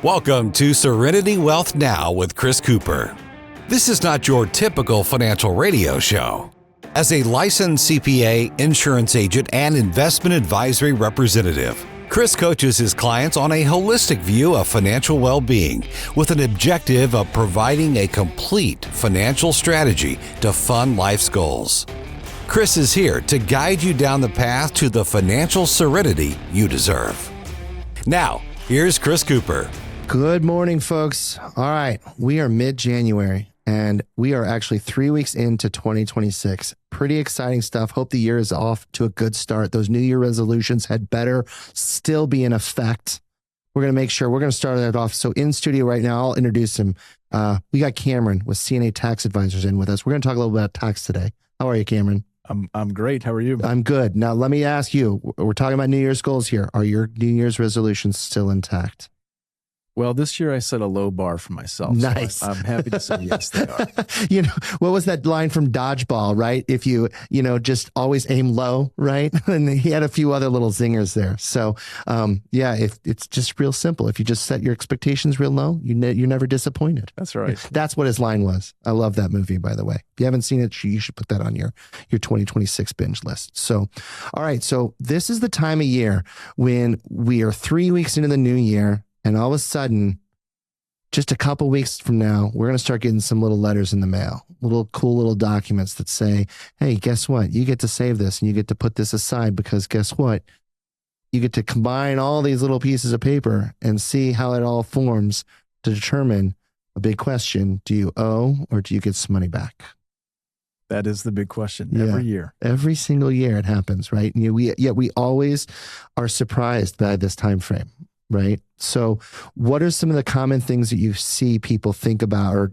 Welcome to Serenity Wealth Now with Chris Cooper. This is not your typical financial radio show. As a licensed CPA, insurance agent, and investment advisory representative, Chris coaches his clients on a holistic view of financial well-being with an objective of providing a complete financial strategy to fund life's goals. Chris is here to guide you down the path to the financial serenity you deserve. Now, here's Chris Cooper. Good morning, folks. All right, we are mid-January, and we are actually 3 weeks into 2026. Pretty exciting stuff. Hope the year is off to a good start. Those New Year resolutions had better still be in effect. We're going to make sure we're going to start that off. So in studio right now, I'll introduce him. We got Cameron with C&A Tax Advisors in with us. We're going to talk a little bit about tax today. How are you, Cameron? I'm great. How are you? I'm good. Now, let me ask you, we're talking about New Year's goals here. Are your New Year's resolutions still intact? Well, this year I set a low bar for myself. Nice. So I'm happy to say yes, they are. What was that line from Dodgeball, right? If you just always aim low, right? And he had a few other little zingers there. So, if it's just real simple. If you just set your expectations real low, you're never disappointed. That's right. That's what his line was. I love that movie, by the way. If you haven't seen it, you should put that on your 2026 binge list. So, all right. So this is the time of year when we are 3 weeks into the new year. And all of a sudden, just a couple weeks from now, we're going to start getting some little letters in the mail, cool little documents that say, hey, guess what? You get to save this and you get to put this aside because guess what? You get to combine all these little pieces of paper and see how it all forms to determine a big question. Do you owe or do you get some money back? That is the big question every year. Every single year it happens, right? And we always are surprised by this time frame. Right. So what are some of the common things that you see people think about or,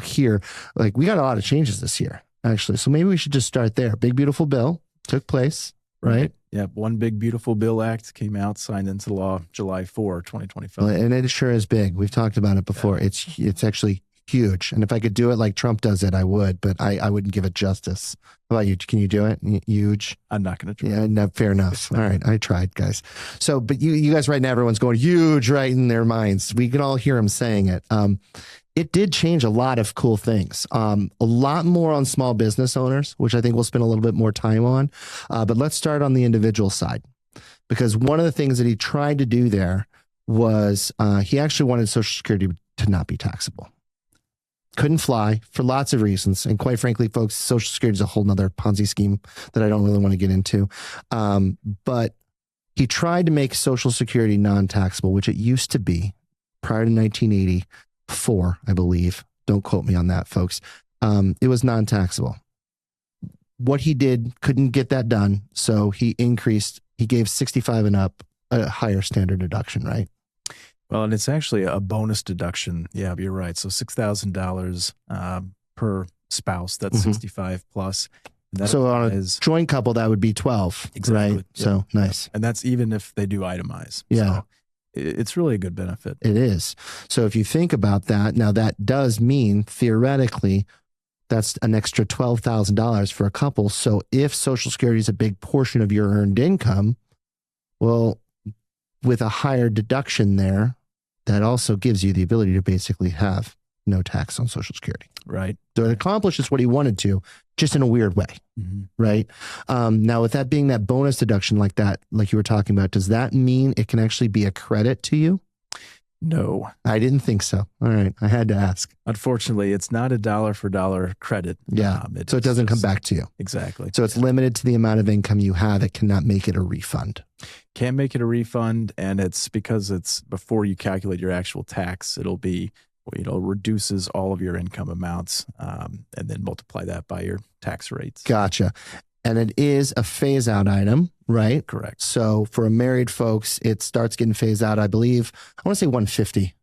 hear? Like we got a lot of changes this year, actually. So maybe we should just start there. Big, beautiful bill took place, right? Yeah. One big, beautiful bill act came out, signed into law July 4, 2025. And it sure is big. We've talked about it before. Yeah. It's actually huge. And if I could do it like Trump does it, I would, but I wouldn't give it justice. How about you? Can you do it? Huge? I'm not going to try. Yeah, no, fair enough. All right. I tried, guys. So, but you guys right now, everyone's going huge right in their minds. We can all hear them saying it. It did change a lot of cool things. A lot more on small business owners, which I think we'll spend a little bit more time on. But let's start on the individual side. Because one of the things that he tried to do there was he actually wanted Social Security to not be taxable. Couldn't fly for lots of reasons. And quite frankly, folks, Social Security is a whole nother Ponzi scheme that I don't really want to get into. But he tried to make Social Security non-taxable, which it used to be prior to 1984, I believe. Don't quote me on that, folks. It was non-taxable. What he did couldn't get that done. So he gave 65 and up a higher standard deduction, right? Well, and it's actually a bonus deduction. Yeah, you're right. So $6,000 per spouse. That's 65 plus. So on a joint couple, that would be 12, exactly. Right? Yeah. So nice. And that's even if they do itemize. Yeah. So it's really a good benefit. It is. So if you think about that, now that does mean theoretically that's an extra $12,000 for a couple. So if Social Security is a big portion of your earned income, well, with a higher deduction there, that also gives you the ability to basically have no tax on Social Security. Right. So it accomplishes what he wanted to, just in a weird way. Mm-hmm. Right. Now, with that being that bonus deduction like that, like you were talking about, does that mean it can actually be a credit to you? No. I didn't think so. All right. I had to ask. Unfortunately, it's not a dollar for dollar credit. Yeah. So it doesn't come back to you. Exactly. So it's limited to the amount of income you have. It cannot make it a refund. Can't make it a refund. And it's because it's before you calculate your actual tax, it'll be, reduces all of your income amounts and then multiply that by your tax rates. Gotcha. And it is a phase out item, right? Correct. So for married folks, it starts getting phased out, I believe. I want to say 150.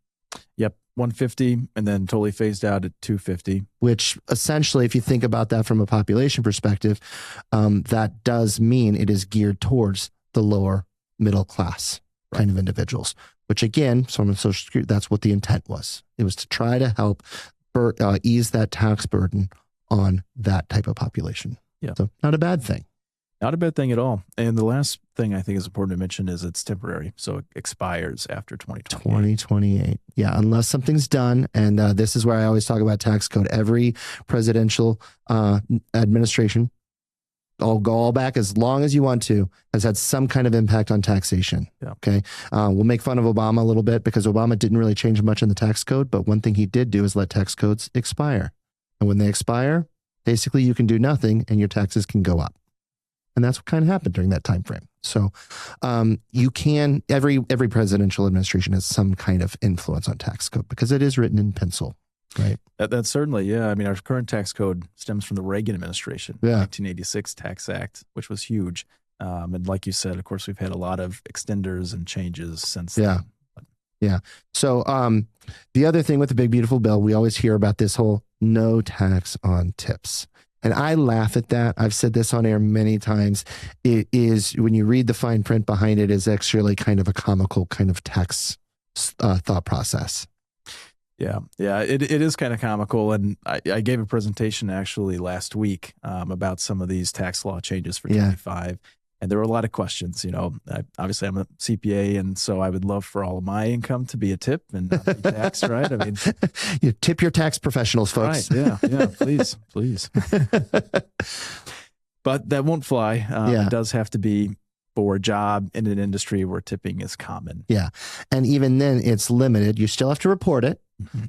Yep. 150 and then totally phased out at 250. Which essentially, if you think about that from a population perspective, that does mean it is geared towards the lower middle class kind of individuals, which again, from Social Security, that's what the intent was. It was to try to help ease that tax burden on that type of population. Yeah. So not a bad thing. Not a bad thing at all. And the last thing I think is important to mention is it's temporary. So it expires after 2028. 2028. Yeah, unless something's done. And this is where I always talk about tax code. Every presidential administration, I'll go all back as long as you want to, has had some kind of impact on taxation. Yeah. Okay. We'll make fun of Obama a little bit because Obama didn't really change much in the tax code. But one thing he did do is let tax codes expire. And when they expire, basically you can do nothing and your taxes can go up. And that's what kind of happened during that time frame. So you can, every presidential administration has some kind of influence on tax code because it is written in pencil, right? That's certainly, yeah. I mean, our current tax code stems from the Reagan administration, 1986 Tax Act, which was huge. And like you said, of course, we've had a lot of extenders and changes since then. Yeah. So the other thing with the big, beautiful bill, we always hear about this whole no tax on tips. And I laugh at that. I've said this on air many times. It is, when you read the fine print behind it, is actually kind of a comical kind of tax thought process. Yeah. It is kind of comical. And I gave a presentation actually last week about some of these tax law changes for 25. And there were a lot of questions. You know, obviously I'm a CPA, and so I would love for all of my income to be a tip and not be taxed, right? I mean, you tip your tax professionals, folks. Right? Yeah, please. But that won't fly. It does have to be for a job in an industry where tipping is common. Yeah, and even then, it's limited. You still have to report it,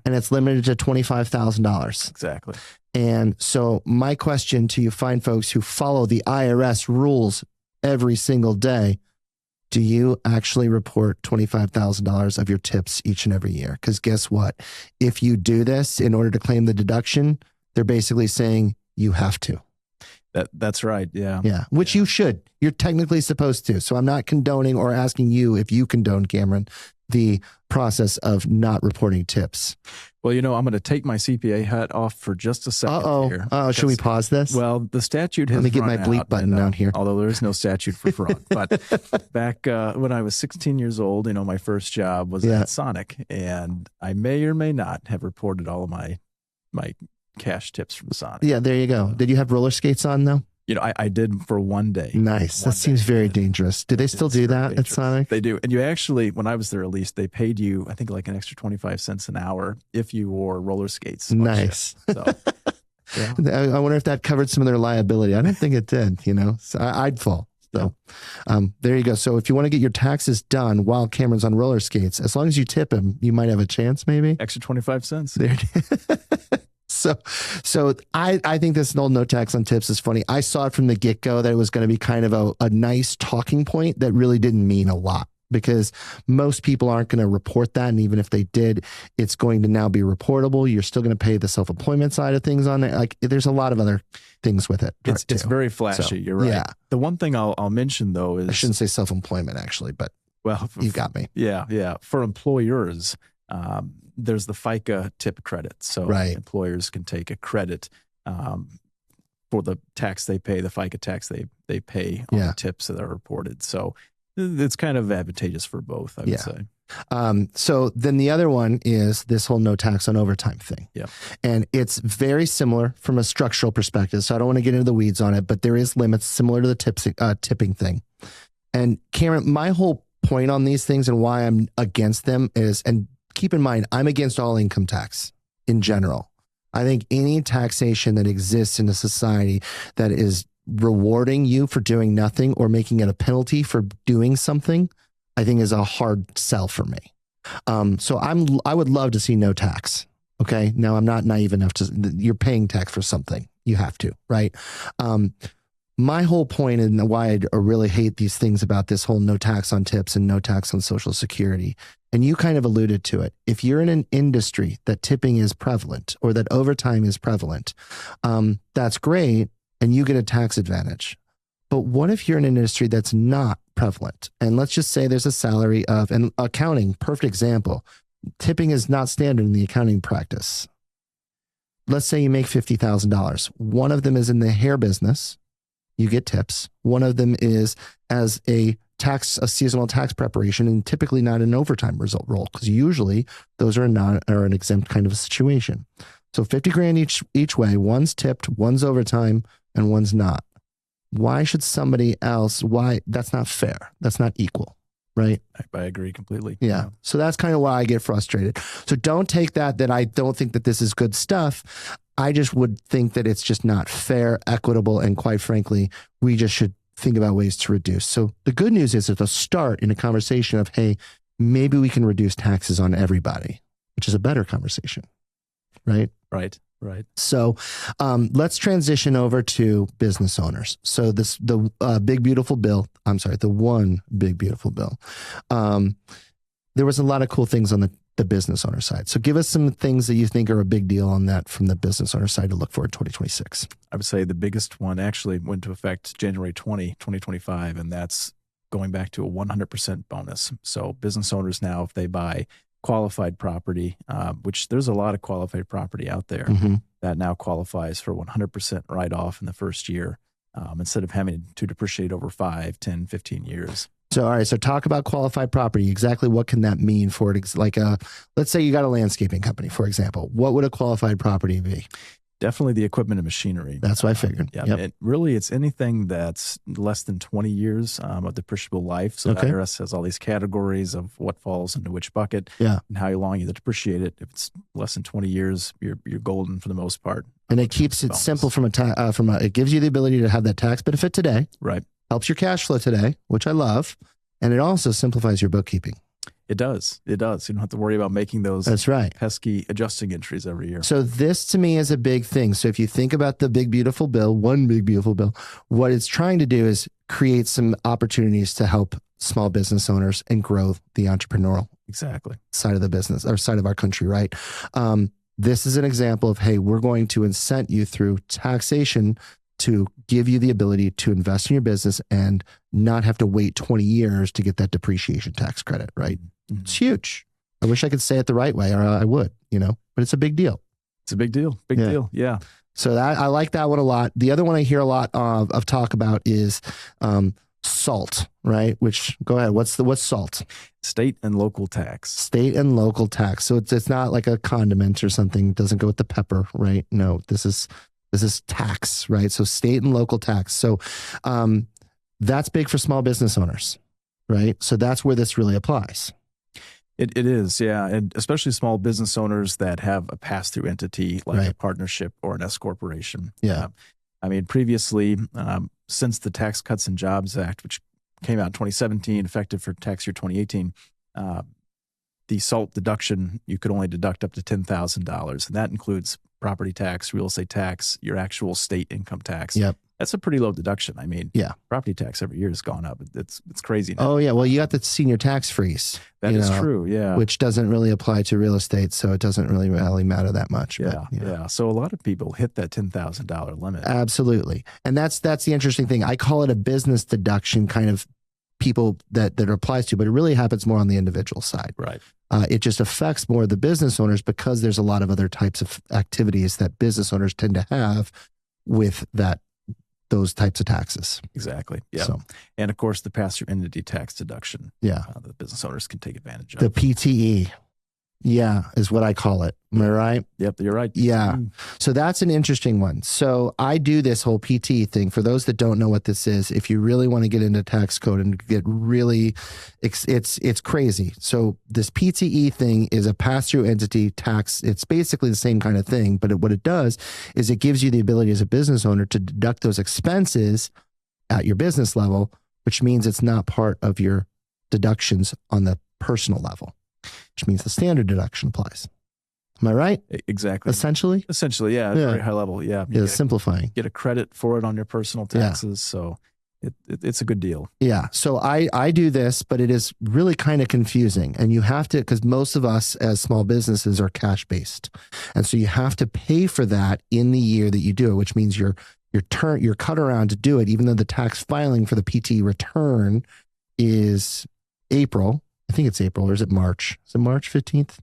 and it's limited to $25,000. Exactly. And so, my question to you, fine folks who follow the IRS rules every single day, do you actually report $25,000 of your tips each and every year? Because guess what? If you do this in order to claim the deduction, they're basically saying you have to. That's right. Yeah. Yeah. Which you should. You're technically supposed to. So I'm not condoning or asking you if you condone, Cameron, the process of not reporting tips. Well, you know, I'm going to take my CPA hat off for just a second here. Should we pause this? Well, the statute has Let me get my bleep button down here. Although there is no statute for fraud. But back when I was 16 years old, you know, my first job was at Sonic. And I may or may not have reported all of my cash tips from Sonic. Yeah, there you go. Did you have roller skates on, though? You know, I did for one day. Nice. That seems very dangerous. Do they still do that at Sonic? They do. And you actually, when I was there at least, they paid you, I think, like an extra 25 cents an hour if you wore roller skates. Nice. So, yeah. I wonder if that covered some of their liability. I don't think it did, you know. So I'd fall. So there you go. So if you want to get your taxes done while Cameron's on roller skates, as long as you tip him, you might have a chance maybe. Extra 25 cents. There. So I think this old no tax on tips is funny. I saw it from the get-go that it was going to be kind of a nice talking point that really didn't mean a lot because most people aren't going to report that. And even if they did, it's going to now be reportable. You're still going to pay the self-employment side of things on it. Like there's a lot of other things with it. It's very flashy. So, you're right. Yeah. The one thing I'll mention though is, I shouldn't say self-employment actually, but you got me. Yeah. For employers, there's the FICA tip credit. So employers can take a credit for the tax they pay, the FICA tax they pay on the tips that are reported. So it's kind of advantageous for both, I would say. So then the other one is this whole no tax on overtime thing. Yeah. And it's very similar from a structural perspective. So I don't want to get into the weeds on it, but there is limits similar to the tipping thing. And Cameron, my whole point on these things and why I'm against them is, and keep in mind, I'm against all income tax in general. I think any taxation that exists in a society that is rewarding you for doing nothing or making it a penalty for doing something, I think is a hard sell for me. So I would love to see no tax. Okay. Now I'm not naive enough you're paying tax for something. You have to, right? My whole point and why I really hate these things about this whole no tax on tips and no tax on Social Security, and you kind of alluded to it. If you're in an industry that tipping is prevalent or that overtime is prevalent, that's great and you get a tax advantage. But what if you're in an industry that's not prevalent? And let's just say there's a salary of, and accounting, perfect example, tipping is not standard in the accounting practice. Let's say you make $50,000. One of them is in the hair business. You get tips. One of them is as a seasonal tax preparation and typically not an overtime result role because usually those are an exempt kind of a situation. So $50,000 each way. One's tipped, one's overtime, and one's not. Why should somebody else, that's not fair. That's not equal, right? I agree completely. Yeah. So that's kind of why I get frustrated. So don't take that I don't think that this is good stuff. I just would think that it's just not fair, equitable, and quite frankly, we just should think about ways to reduce. So the good news is it's a start in a conversation of, hey, maybe we can reduce taxes on everybody, which is a better conversation, right? Right. So let's transition over to business owners. So the big, beautiful bill, the one big, beautiful bill. There was a lot of cool things on the business owner side. So give us some things that you think are a big deal on that from the business owner side to look for in 2026. I would say the biggest one actually went into effect January 2025, and that's going back to a 100% bonus. So business owners now, if they buy qualified property, which there's a lot of qualified property out there that now qualifies for 100% write-off in the first year, instead of having to depreciate over 5, 10, 15 years. So, all right. So talk about qualified property. Exactly what can that mean for it? Like, let's say you got a landscaping company, for example. What would a qualified property be? Definitely the equipment and machinery. That's what I figured. Yeah. Yep. It's anything that's less than 20 years of depreciable life. So the IRS has all these categories of what falls into which bucket and how long you depreciate it. If it's less than 20 years, you're golden for the most part. And it keeps it simple it gives you the ability to have that tax benefit today. Right. Helps your cash flow today, which I love. And it also simplifies your bookkeeping. It does. You don't have to worry about making those pesky adjusting entries every year. So this to me is a big thing. So if you think about the big, beautiful bill, one big, beautiful bill, what it's trying to do is create some opportunities to help small business owners and grow the entrepreneurial side of the business or side of our country, right? This is an example of, hey, we're going to incent you through taxation to give you the ability to invest in your business and not have to wait 20 years to get that depreciation tax credit, right? Mm-hmm. It's huge. I wish I could say it the right way, or I would, but it's a big deal. It's a big deal. Big deal. Yeah. So I like that one a lot. The other one I hear a lot of talk about is SALT, right? Which, go ahead. What's SALT? State and local tax. State and local tax. So it's not like a condiment or something. It doesn't go with the pepper, right? No, this is tax, right? So state and local tax. So that's big for small business owners, right? So that's where this really applies. It is, yeah. And especially small business owners that have a pass-through entity like a partnership or an S corporation. Yeah. Previously, since the Tax Cuts and Jobs Act, which came out in 2017, effective for tax year 2018, the SALT deduction, you could only deduct up to $10,000. And that includes property tax, real estate tax, your actual state income tax. Yep. That's a pretty low deduction. I mean, property tax every year has gone up. It's crazy now. Oh, yeah. Well, you got the senior tax freeze. That is true, yeah. Which doesn't really apply to real estate, so it doesn't really matter that much. Yeah, but, So a lot of people hit that $10,000 limit. Absolutely. And that's the interesting thing. I call it a business deduction kind of people that it applies to, but it really happens more on the individual side. Right. It just affects more the business owners because there's a lot of other types of activities that business owners tend to have with those types of taxes. Exactly. Yeah. So, and of course, the pass-through entity tax deduction. Yeah. The business owners can take advantage of. The PTE. Yeah, is what I call it. Am I right? Yep, you're right. Yeah. So that's an interesting one. So I do this whole PTE thing. For those that don't know what this is, if you really want to get into tax code and get really, it's crazy. So this PTE thing is a pass-through entity tax. It's basically the same kind of thing, but what it does is it gives you the ability as a business owner to deduct those expenses at your business level, which means it's not part of your deductions on the personal level, which means the standard deduction applies. Am I right? Exactly. Essentially, yeah. Very high level. Yeah. It's simplifying. Get a credit for it on your personal taxes. So it's a good deal. Yeah. So I do this, but it is really kind of confusing. And you have to, because most of us as small businesses are cash based. And so you have to pay for that in the year that you do it, which means you're cut around to do it, even though the tax filing for the PT return is April. I think it's April, or is it March? Is it March 15th?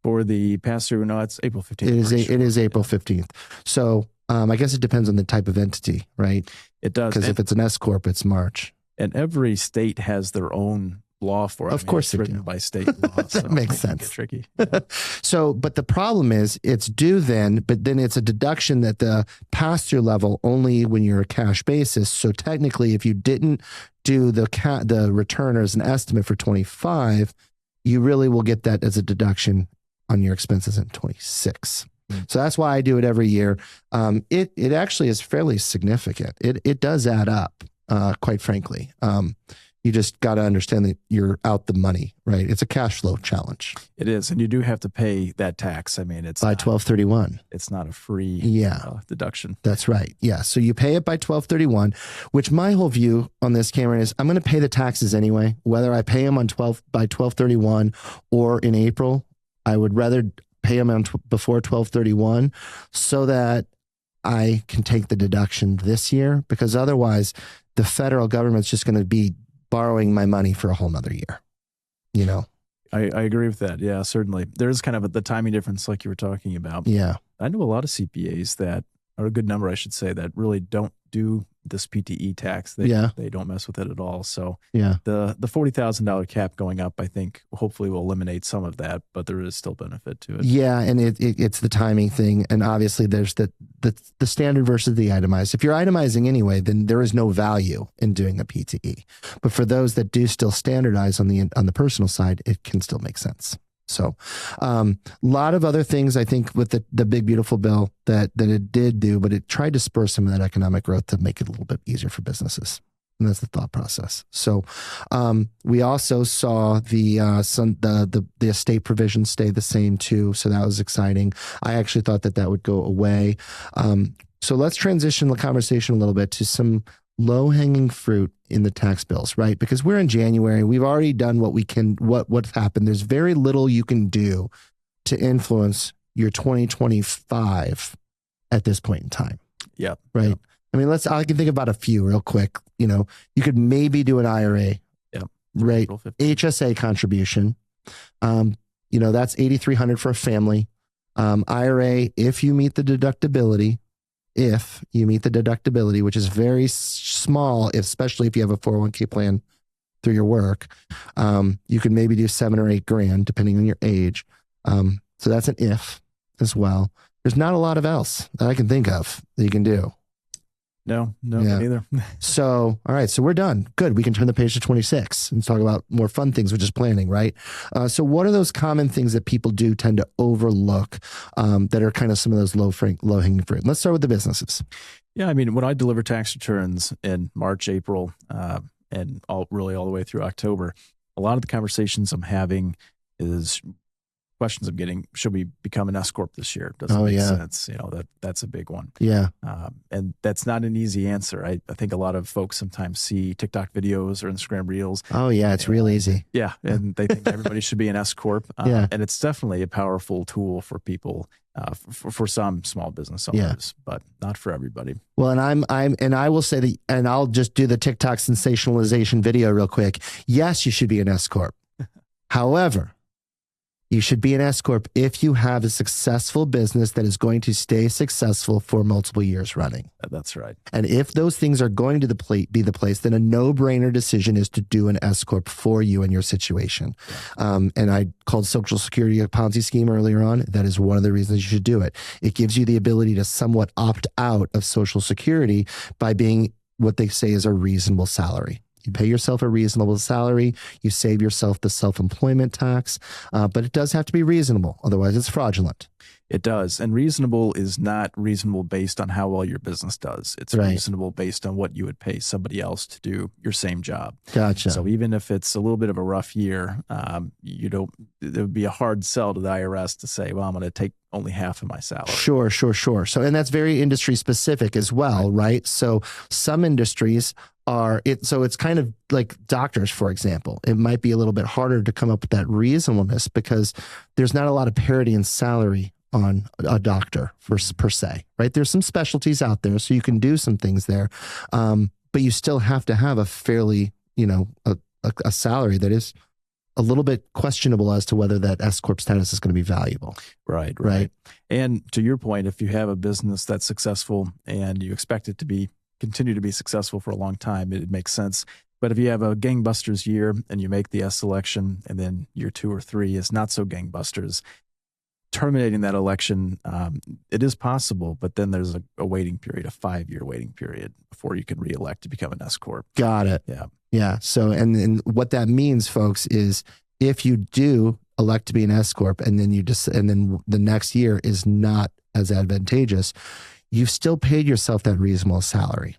For the pass-through, no, it's April 15th. It is April 15th. So I guess it depends on the type of entity, right? It does. Because if it's an S Corp, it's March. And every state has their own law for it. Of course it's they written do. by state law. So That makes it can sense. get tricky. Yeah. So, but the problem is it's due then, but then it's a deduction at the pass-through level only when you're a cash basis. So technically, if you didn't do the return as an estimate for 25, you really will get that as a deduction on your expenses in 26. So that's why I do it every year. It actually is fairly significant. It does add up, quite frankly. You just got to understand that you're out the money, right? It's a cash flow challenge. It is. And you do have to pay that tax. I mean, it's by 12/31. It's not a free deduction. That's right. Yeah. So you pay it by 12/31, which my whole view on this, Cameron, is I'm going to pay the taxes anyway, whether I pay them by 12/31 or in April. I would rather pay them before 12/31 so that I can take the deduction this year, because otherwise the federal government's just going to be borrowing my money for a whole nother year, you know? I agree with that. Yeah, certainly. There's kind of the timing difference like you were talking about. Yeah. I know a lot of CPAs that are a good number, I should say, that really don't do this PTE tax. They don't mess with it at all. So yeah, the $40,000 cap going up, I think, hopefully will eliminate some of that, but there is still benefit to it. Yeah, and it's the timing thing, and obviously there's the standard versus the itemized. If you're itemizing anyway, then there is no value in doing a PTE. But for those that do still standardize on the personal side, it can still make sense. So a lot of other things, I think, with the big, beautiful bill that it did do, but it tried to spur some of that economic growth to make it a little bit easier for businesses. And that's the thought process. So we also saw the estate provision stay the same too. So that was exciting. I actually thought that would go away. So let's transition the conversation a little bit to some low-hanging fruit in the tax bills, right? Because we're in January. We've already done what we can, what's happened. There's very little you can do to influence your 2025 at this point in time. Yeah. Right. Yep. I mean, I can think about a few real quick. You know, you could maybe do an IRA. Yep. Right. HSA contribution. You know, that's $8,300 for a family. IRA, if you meet the deductibility, which is very small, especially if you have a 401k plan through your work, you can maybe do $7,000 or $8,000 depending on your age. So that's an if as well. There's not a lot of else that I can think of that you can do. No, neither. So, all right. So we're done. Good. We can turn the page to 26 and talk about more fun things, which is planning, right? So what are those common things that people do tend to overlook that are kind of some of those low-hanging fruit? Let's start with the businesses. Yeah. I mean, when I deliver tax returns in March, April, and all the way through October, a lot of the conversations I'm having is questions I'm getting: should we become an S corp this year? Does it make sense? You know, that's a big one. Yeah. And that's not an easy answer. I think a lot of folks sometimes see TikTok videos or Instagram reels. Oh yeah, it's real easy. Yeah, and they think everybody should be an S corp. And it's definitely a powerful tool for people, for some small business owners, but not for everybody. Well, and I will say that, and I'll just do the TikTok sensationalization video real quick. Yes, you should be an S corp. However, you should be an S corp if you have a successful business that is going to stay successful for multiple years running. That's right. And if those things are going to be the place, then a no-brainer decision is to do an S corp for you in your situation. Yeah. And I called Social Security a Ponzi scheme earlier on. That is one of the reasons you should do it. It gives you the ability to somewhat opt out of Social Security by being what they say is a reasonable salary. You pay yourself a reasonable salary. You save yourself the self-employment tax, but it does have to be reasonable. Otherwise, it's fraudulent. It does. And reasonable is not reasonable based on how well your business does. It's reasonable based on what you would pay somebody else to do your same job. Gotcha. So even if it's a little bit of a rough year, it would be a hard sell to the IRS to say, well, I'm going to take only half of my salary. Sure. So, and that's very industry specific as well, right? So some industries it's kind of like doctors, for example. It might be a little bit harder to come up with that reasonableness because there's not a lot of parity in salary on a doctor per se, right? There's some specialties out there, so you can do some things there, but you still have to have a fairly, a salary that is a little bit questionable as to whether that S corp status is going to be valuable. Right. And to your point, if you have a business that's successful and you expect it to continue to be successful for a long time, it makes sense. But if you have a gangbusters year and you make the S election, and then year 2 or 3 is not so gangbusters, terminating that election, it is possible, but then there's a waiting period, a 5-year waiting period before you can reelect to become an S corp. Got it. Yeah. Yeah. So, and what that means, folks, is if you do elect to be an S corp, and then then the next year is not as advantageous, you've still paid yourself that reasonable salary.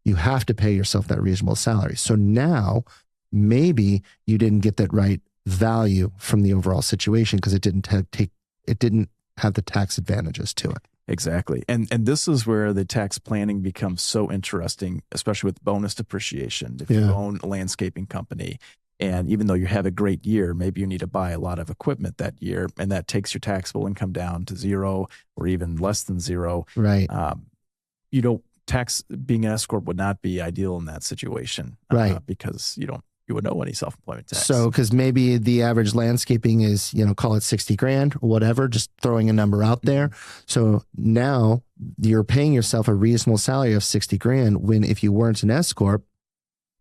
You have to pay yourself that reasonable salary. So now maybe you didn't get that right value from the overall situation because it didn't have the tax advantages to it. Exactly. And this is where the tax planning becomes so interesting, especially with bonus depreciation. If you own a landscaping company, and even though you have a great year, maybe you need to buy a lot of equipment that year, and that takes your taxable income down to 0 or even less than 0. Right. Being an S corp would not be ideal in that situation, right? Because you would owe any self-employment tax. So, because maybe the average landscaping is, call it 60 grand or whatever, just throwing a number out there. So now you're paying yourself a reasonable salary of 60 grand when if you weren't an S corp,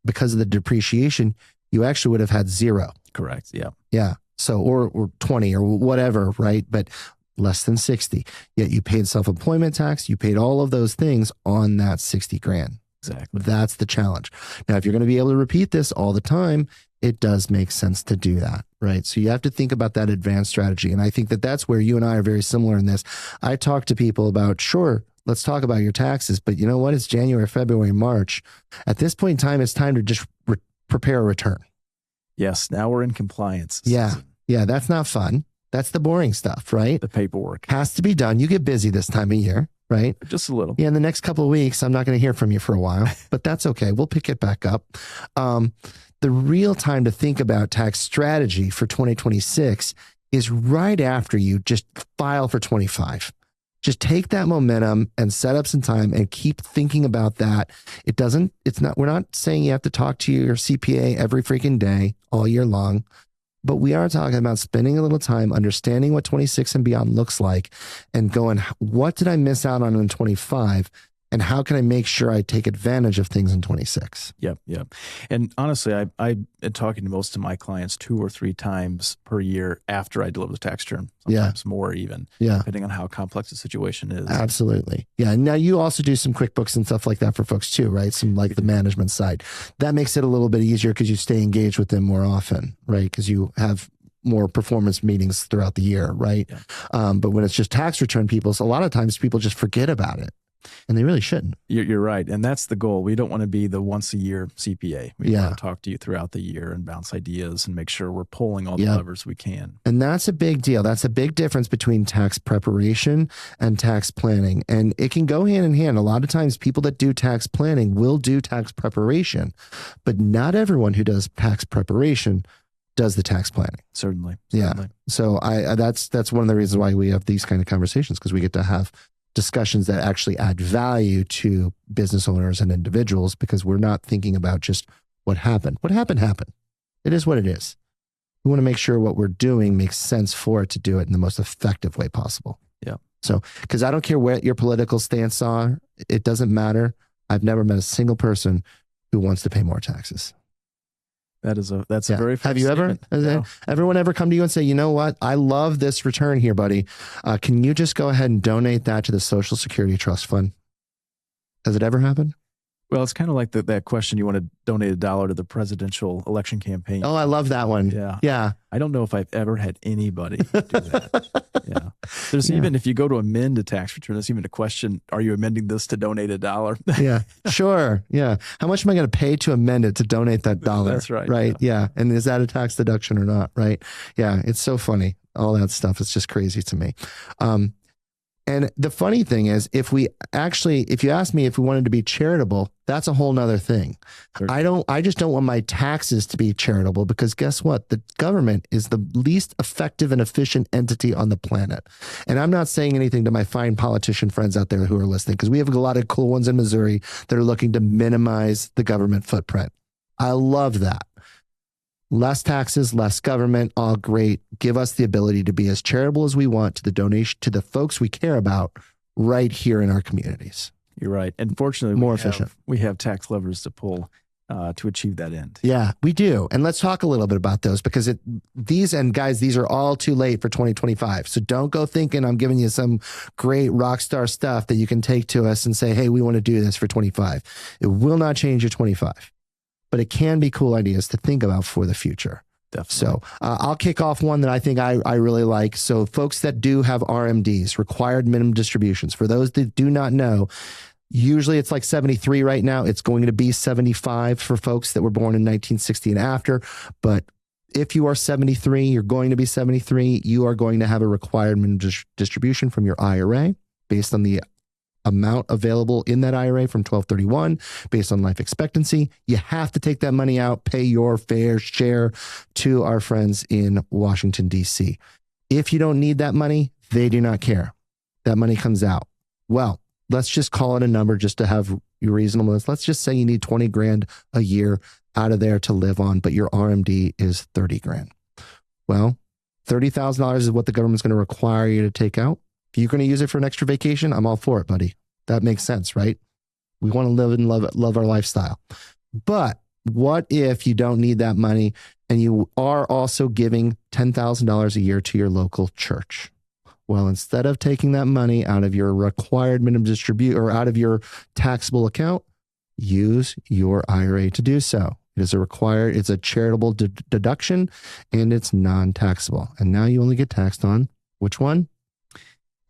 because of the depreciation, you actually would have had 0. Correct. Yeah. Yeah. So, or 20 or whatever, right? But less than 60. Yet you paid self-employment tax, you paid all of those things on that 60 grand. Exactly. That's the challenge. Now, if you're going to be able to repeat this all the time, it does make sense to do that, right? So you have to think about that advanced strategy. And I think that that's where you and I are very similar in this. I talk to people about, sure, let's talk about your taxes, but you know what? It's January, February, March. At this point in time, it's time to just prepare a return. Yes. Now we're in compliance Yeah. season. Yeah. That's not fun. That's the boring stuff, right? The paperwork has to be done. You get busy this time of year, right? Just a little. Yeah. In the next couple of weeks, I'm not going to hear from you for a while, but that's okay. We'll pick it back up. The real time to think about tax strategy for 2026 is right after you just file for 25. Just take that momentum and set up some time and keep thinking about that. We're not saying you have to talk to your CPA every freaking day all year long, but we are talking about spending a little time understanding what 26 and beyond looks like and going, what did I miss out on in 25? And how can I make sure I take advantage of things in 26? Yep. And honestly, I am talking to most of my clients 2 or 3 times per year after I deliver the tax return, sometimes more even, depending on how complex the situation is. Absolutely. Yeah. And now you also do some QuickBooks and stuff like that for folks too, right? Some like the management side. That makes it a little bit easier because you stay engaged with them more often, right? Because you have more performance meetings throughout the year, right? Yeah. But when it's just tax return people, a lot of times people just forget about it. And they really shouldn't. You're right. And that's the goal. We don't want to be the once a year CPA. We want to talk to you throughout the year and bounce ideas and make sure we're pulling all the levers we can. And that's a big deal. That's a big difference between tax preparation and tax planning. And it can go hand in hand. A lot of times people that do tax planning will do tax preparation, but not everyone who does tax preparation does the tax planning. Certainly. Yeah. So that's one of the reasons why we have these kind of conversations, because we get to have discussions that actually add value to business owners and individuals, because we're not thinking about just what happened. What happened. It is what it is. We want to make sure what we're doing makes sense for it to do it in the most effective way possible. Yeah. So, because I don't care what your political stance are, it doesn't matter. I've never met a single person who wants to pay more taxes. That's a very fair Have you everyone ever come to you and say, you know what? I love this return here, buddy. Can you just go ahead and donate that to the Social Security Trust Fund? Has it ever happened? Well, it's kind of like that question. You want to donate $1 to the presidential election campaign. Oh, I love that one. Yeah. I don't know if I've ever had anybody do that. There's even, if you go to amend a tax return, there's even a question, are you amending this to donate $1? Yeah, sure. Yeah. How much am I going to pay to amend it to donate that $1? That's right. Right. Yeah. And is that a tax deduction or not? Right. Yeah. It's so funny. All that stuff. It's just crazy to me. And the funny thing is, if you ask me if we wanted to be charitable, that's a whole nother thing. Sure. I just don't want my taxes to be charitable, because guess what? The government is the least effective and efficient entity on the planet. And I'm not saying anything to my fine politician friends out there who are listening, because we have a lot of cool ones in Missouri that are looking to minimize the government footprint. I love that. Less taxes, less government, all great. Give us the ability to be as charitable as we want to the donation to the folks we care about right here in our communities. You're right. And fortunately, more efficient. We have tax levers to pull to achieve that end. Yeah, we do. And let's talk a little bit about those because these are all too late for 2025. So don't go thinking I'm giving you some great rock star stuff that you can take to us and say, hey, we want to do this for 25. It will not change your 25, but it can be cool ideas to think about for the future. Definitely. So I'll kick off one that I think I really like. So folks that do have RMDs, required minimum distributions, for those that do not know, usually it's like 73 right now. It's going to be 75 for folks that were born in 1960 and after. But if you are 73, you're going to be 73. You are going to have a required minimum distribution from your IRA based on the amount available in that IRA from 1231 based on life expectancy. You have to take that money out, pay your fair share to our friends in Washington, D.C. If you don't need that money, they do not care. That money comes out. Well, let's just call it a number just to have your reasonableness. Let's just say you need 20 grand a year out of there to live on, but your RMD is 30 grand. Well, $30,000 is what the government's going to require you to take out. If you're going to use it for an extra vacation, I'm all for it, buddy. That makes sense, right? We want to live and love our lifestyle. But what if you don't need that money and you are also giving $10,000 a year to your local church? Well, instead of taking that money out of your required minimum distribute or out of your taxable account, use your IRA to do so. It's a charitable deduction and it's non-taxable. And now you only get taxed on which one?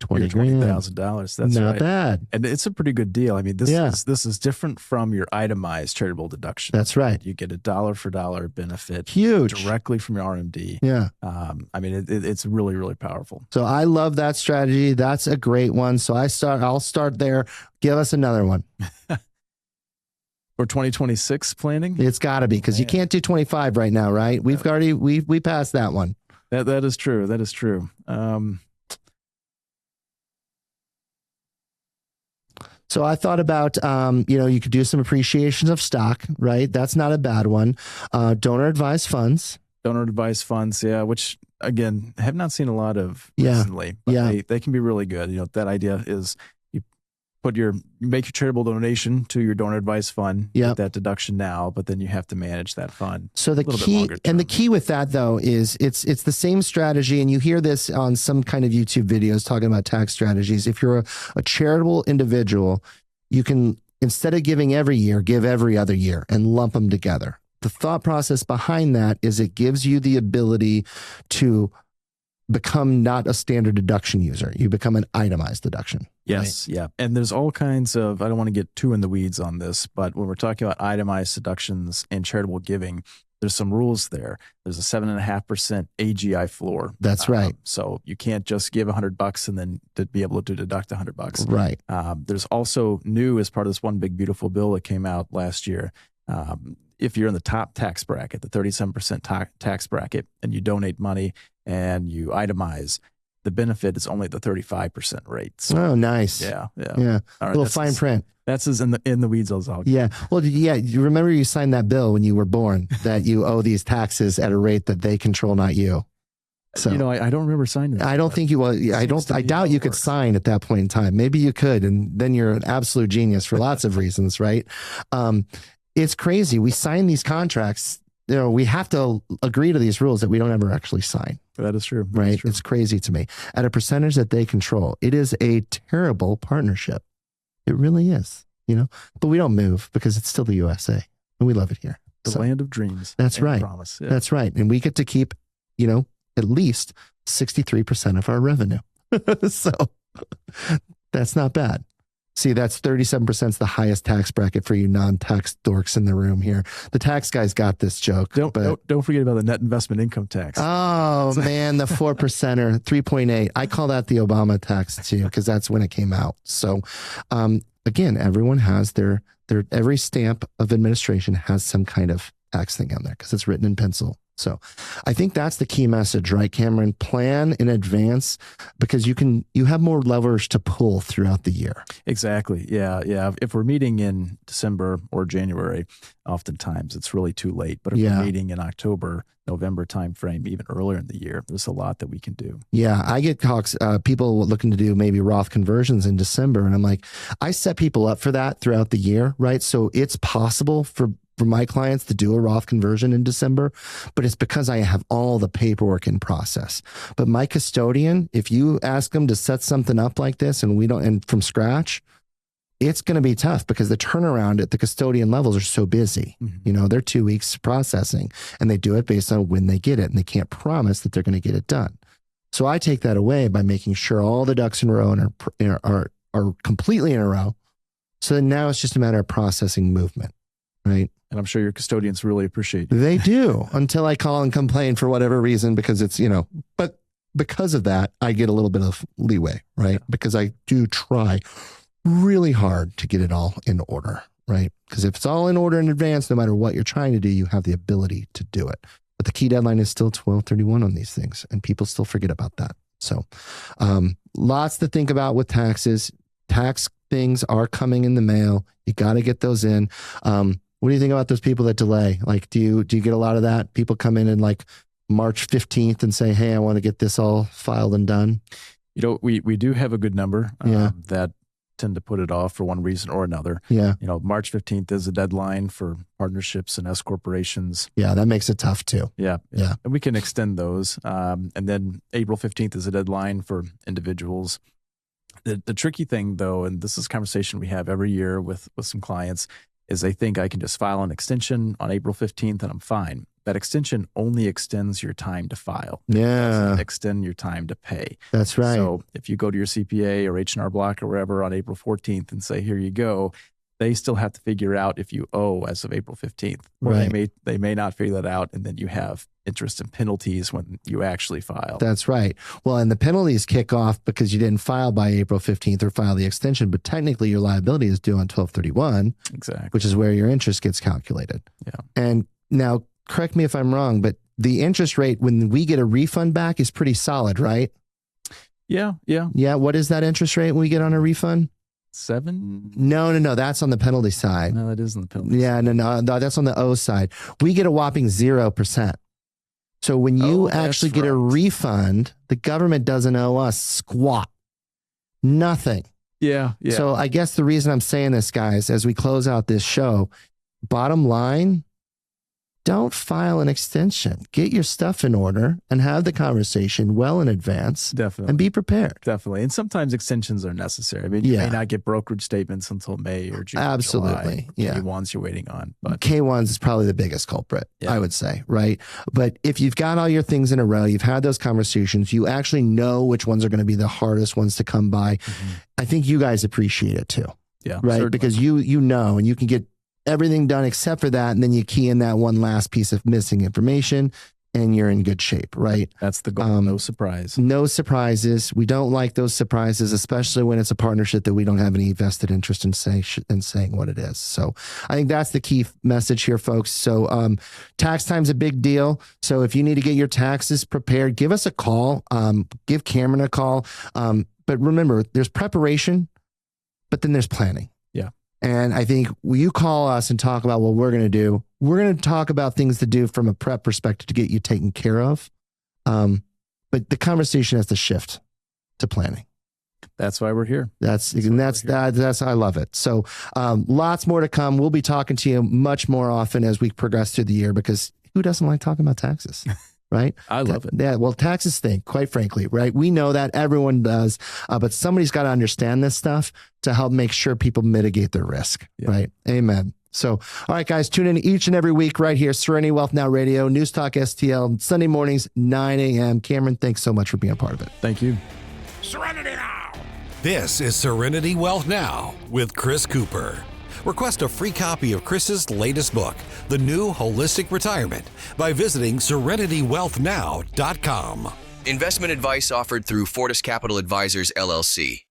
$20,000. That's not right. bad. And it's a pretty good deal. I mean, this is different from your itemized charitable deduction. That's right. You get a dollar for dollar benefit. Huge. Directly from your RMD. Yeah. I mean, it's really, really powerful. So I love that strategy. That's a great one. So I'll start there. Give us another one. For 2026 planning? It's got to be because you can't do 25 right now, right? We passed that one. That is true. That is true. So I thought about, you could do some appreciations of stock, right? That's not a bad one. Donor advised funds. Donor advised funds, yeah, which again, have not seen a lot of recently, but they can be really good. You know, that idea is you make your charitable donation to your donor advised fund, get that deduction now, but then you have to manage that fund. So the key with that though is it's the same strategy, and you hear this on some kind of YouTube videos talking about tax strategies. If you're a charitable individual, you can, instead of giving every year, give every other year and lump them together. The thought process behind that is it gives you the ability to become not a standard deduction user. You become an itemized deduction. Yes. Right? Yeah. And there's all kinds of, I don't want to get too in the weeds on this, but when we're talking about itemized deductions and charitable giving, there's some rules there. There's a 7.5% AGI floor. That's right. So you can't just give $100 and then to be able to deduct $100. Right. There's also new as part of this one big beautiful bill that came out last year. If you're in the top tax bracket, the 37% tax bracket, and you donate money and you itemize, the benefit is only the 35% rate. So, nice. Yeah. All right, a little fine print. That's as in the weeds as I'll get. Yeah. Well, you remember you signed that bill when you were born that you owe these taxes at a rate that they control, not you. So, I don't remember signing that. I don't think you will. I doubt you could sign at that point in time. Maybe you could, and then you're an absolute genius for lots of reasons, right? It's crazy. We sign these contracts. We have to agree to these rules that we don't ever actually sign. That is true. Right? Is true. It's crazy to me. At a percentage that they control, it is a terrible partnership. It really is, but we don't move because it's still the USA and we love it here. The land of dreams. That's right. Promise. Yeah. That's right. And we get to keep, at least 63% of our revenue. So that's not bad. See, that's 37% is the highest tax bracket for you non-tax dorks in the room here. The tax guys got this joke. Don't forget about the net investment income tax. Oh, man, the 4%er, 3.8. I call that the Obama tax too, because that's when it came out. So again, everyone has their every stamp of administration has some kind of tax thing on there because it's written in pencil. So I think that's the key message, right, Cameron? Plan in advance because you have more levers to pull throughout the year. Exactly. Yeah. If we're meeting in December or January, oftentimes it's really too late. But if we're meeting in October, November timeframe, even earlier in the year, there's a lot that we can do. Yeah. I get talks, people looking to do maybe Roth conversions in December. And I'm like, I set people up for that throughout the year, right? So it's possible for for my clients to do a Roth conversion in December, but it's because I have all the paperwork in process. But my custodian, if you ask them to set something up like this and from scratch, it's going to be tough because the turnaround at the custodian levels are so busy. Mm-hmm. They're 2 weeks processing, and they do it based on when they get it, and they can't promise that they're going to get it done. So I take that away by making sure all the ducks in a row are completely in a row. So then now it's just a matter of processing movement, right? And I'm sure your custodians really appreciate it. They do, until I call and complain for whatever reason, because it's, but because of that, I get a little bit of leeway, right? Yeah. Because I do try really hard to get it all in order, right? Because if it's all in order in advance, no matter what you're trying to do, you have the ability to do it. But the key deadline is still 12/31 on these things, and people still forget about that. So lots to think about with taxes. Tax things are coming in the mail. You got to get those in. What do you think about those people that delay? Like, do you get a lot of that? People come in like March 15th and say, hey, I want to get this all filed and done. We do have a good number Yeah. that tend to put it off for one reason or another. Yeah. March 15th is a deadline for partnerships and S corporations. Yeah, that makes it tough too. Yeah. Yeah. And we can extend those. And then April 15th is a deadline for individuals. The tricky thing, though, and this is a conversation we have every year with some clients, is they think I can just file an extension on April 15th and I'm fine. That extension only extends your time to file. It Yeah, doesn't extend your time to pay. that's right. So if you go to your CPA or H&R Block or wherever on April 14th and say, here you go, they still have to figure out if you owe as of April 15th. Or Right. they may not figure that out, and then you have interest and penalties when you actually file. That's right. Well, and the penalties kick off because you didn't file by April 15th or file the extension, but technically your liability is due on 12/31, Exactly. which is where your interest gets calculated. Yeah. And now, correct me if I'm wrong, but the interest rate when we get a refund back is pretty solid, right? Yeah. Yeah. Yeah. What is that interest rate when we get on a refund? 7? No. That's on the penalty side. No, that isn't the penalty. Yeah, no, that's on the O side. We get a whopping 0%. So when you actually get a refund, the government doesn't owe us squat. Nothing. Yeah. So I guess the reason I'm saying this, guys, as we close out this show, bottom line, don't file an extension. Get your stuff in order and have the conversation well in advance Definitely. and be prepared. Definitely. And sometimes extensions are necessary. I mean, you may not get brokerage statements until May or June. Absolutely. July. Yeah. K1s you're waiting on. But K1s is probably the biggest culprit, Yeah. I would say, right? But if you've got all your things in a row, you've had those conversations, you actually know which ones are going to be the hardest ones to come by. I think you guys appreciate it too, yeah. right? Certainly. Because you know, and you can get everything done except for that, and then you key in that one last piece of missing information, and you're in good shape, right? That's the goal. No surprise. No surprises. We don't like those surprises, especially when it's a partnership that we don't have any vested interest in saying what it is. So I think that's the key message here, folks. So tax time's a big deal. So if you need to get your taxes prepared, give us a call. Give Cameron a call. But remember, there's preparation, but then there's planning. Yeah. And I think when you call us and talk about what we're going to do, we're going to talk about things to do from a prep perspective to get you taken care of. But the conversation has to shift to planning. That's why we're here. That's I love it. So lots more to come. We'll be talking to you much more often as we progress through the year, because who doesn't like talking about taxes? Right? I love it. Yeah. Well, taxes stink, quite frankly, right? We know that, everyone does, but somebody's got to understand this stuff to help make sure people mitigate their risk, right? Amen. So, all right, guys, tune in each and every week right here, Serenity Wealth Now Radio, News Talk STL, Sunday mornings, 9 a.m. Cameron, thanks so much for being a part of it. Thank you. Serenity Now. This is Serenity Wealth Now with Chris Cooper. Request a free copy of Chris's latest book, The New Holistic Retirement, by visiting SerenityWealthNow.com. Investment advice offered through Fortis Capital Advisors, LLC.